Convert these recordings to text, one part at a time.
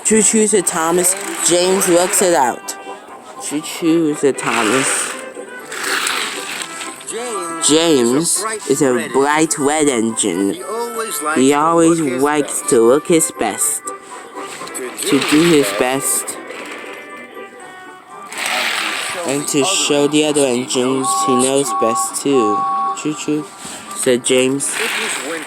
Choo-choo, said Thomas. James works it out. Choo-choo, said Thomas. James is a bright red engine. He always likes to look his best. To do his best. And to show the other engines he knows best too. Choo-choo, said James.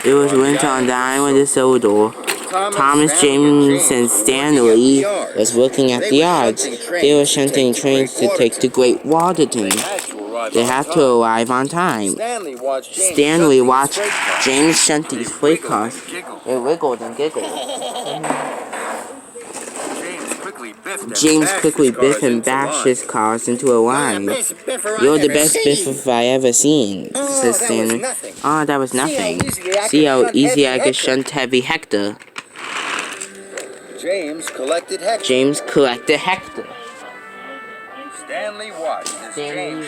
It was winter on the island of Sodor. Thomas, James, and Stanley was working at the yards. They were shunting trains to take to Great Waterton. They had to arrive on time. Stanley watched James shunt these freight cars. It wiggled and giggled. James quickly biffed and bashed his cars into a line. You're the best biff I ever seen, said Stanley. Oh, that was nothing. See how easy I could shunt heavy Hector. James collected Hector. Stanley watched as James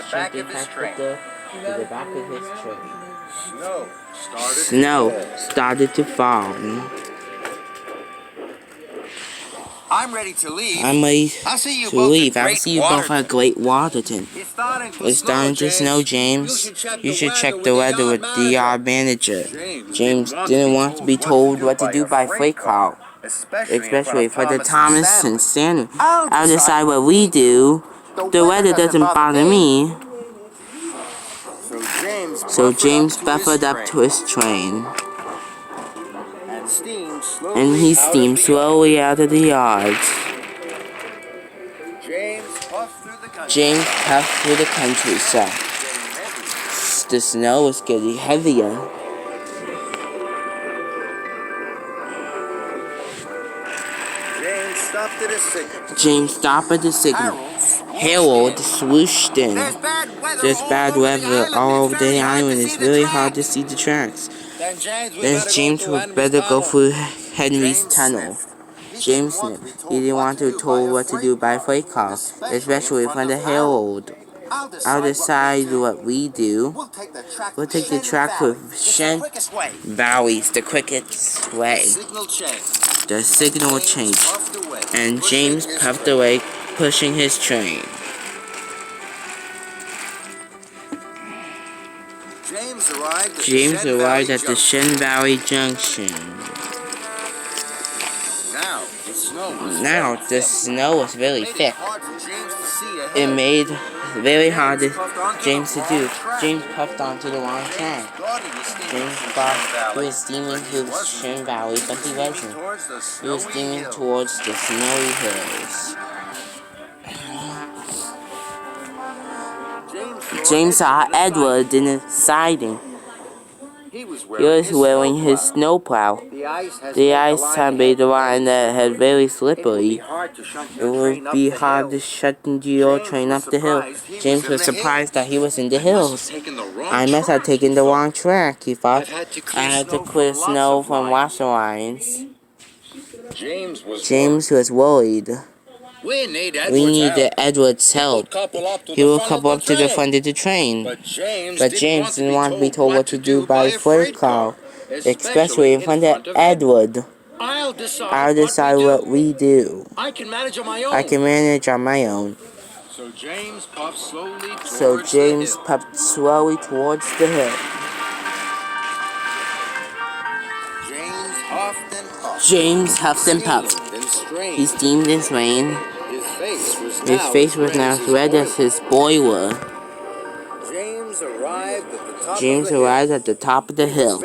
shunted Hector to the back of his train. Snow started to fall. I'm ready to leave. I'll see you both at Great Waterton. It's starting to snow, James. You should check the weather with the yard manager. James didn't want to be told what to do by freight car, especially for the Thomas and Stanley. I'll decide what we do. The weather doesn't bother me. So James buffered up to his train. And he steamed slowly out of the yards. James puffed through the countryside. The snow was getting heavier. James stopped at the signal. Harold swooshed in. There's bad weather all over the island. It's really hard to see the tracks. Then James would better go through Henry's tunnel. James sniffed. He didn't want to be told what to do by freight car, especially from the Herald. I'll decide what we do. We'll take the track with Shen Valley's the quickest way. The signal changed, and James puffed away, pushing his train. James arrived at the Shen Valley Junction. Now the snow was really thick. It made it very hard for James to do. James puffed onto the wrong track. James thought he was steaming through the Shen Valley, but he wasn't. He was steaming towards the snowy hills. James saw Edward in the siding. He was wearing his snowplow. The ice had made the line that had very slippery. It would be hard to shut your train up the hill. James was surprised that he was in the hills. I must have taken the wrong track, he thought. I had to clear snow from washer lines. James was worried. We need Edward's help. He will couple up to the front of the train. But James didn't want to be told what to do by freight car, especially in front of Edward. I'll decide what we do. I can manage on my own. So James puffed slowly towards the hill. James huffed and puffed. He steamed his rain. His face was now as red as his boiler. James arrived at the top of the hill.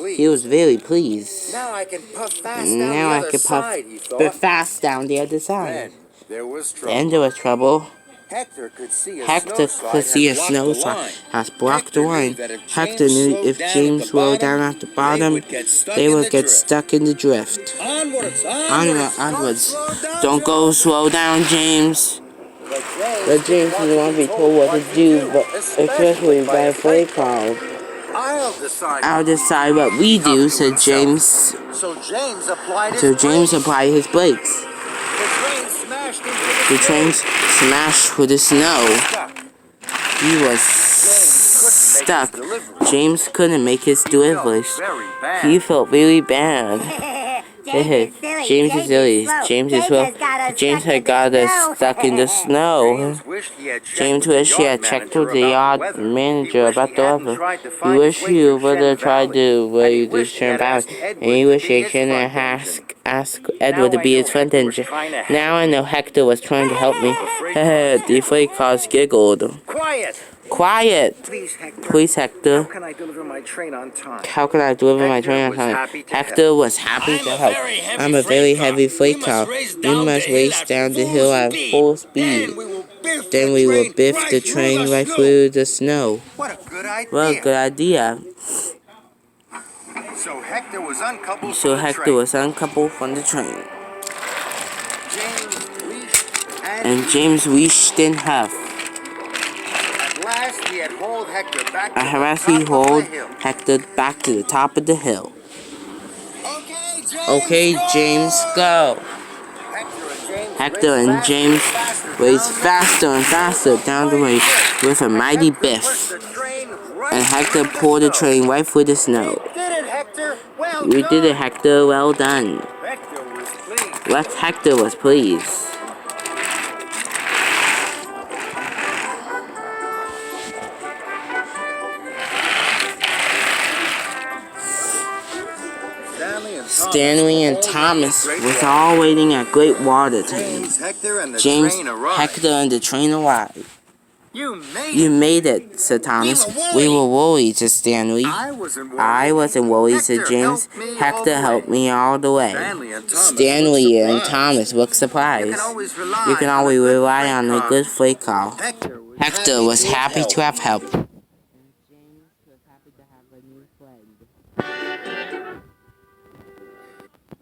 He was very pleased. Now I can puff fast down the other side. Then there was trouble. Hector could see a snowslide has blocked the line. Hector knew if James slowed down at the bottom, they would get stuck in the drift. Onwards. Don't go slow down, James. But James didn't want to be told what to do, especially by a freight car. I'll decide what we do, said James. So James applied his brakes. The train smashed through the snow. He was stuck. James couldn't make his deliveries. He felt really bad. James is silly. James is well. James had got us stuck in the snow. James wished he had checked with the yard manager about the weather. He wished he would have tried to weigh this turn back, and he wished he couldn't ask Edward to be his friend. And now I know Hector was trying to help me. The freight cars giggled. Quiet! Please, Hector. How can I deliver my train on time? Hector was happy to help. I'm a very heavy freight car. We must race down the hill at full speed. Then we will biff the train right through the snow. What a good idea. What a good idea. So Hector was uncoupled from the train. And James reached in half. At last he hauled Hector back to the top of the hill. Okay, James, go. Hector and James raced faster and faster down the way with a mighty biff. And Hector pulled the train right through the snow. You did it, Hector. Well done. Hector was pleased. Stanley and Thomas was all waiting at Great Water James, Hector, and the train arrived. You made it, said Thomas. We were worried, said Stanley. I wasn't worried, said James. Hector helped me all the way. Stanley and Thomas looked surprised. You can always rely on a good freight car. Hector was happy to have help.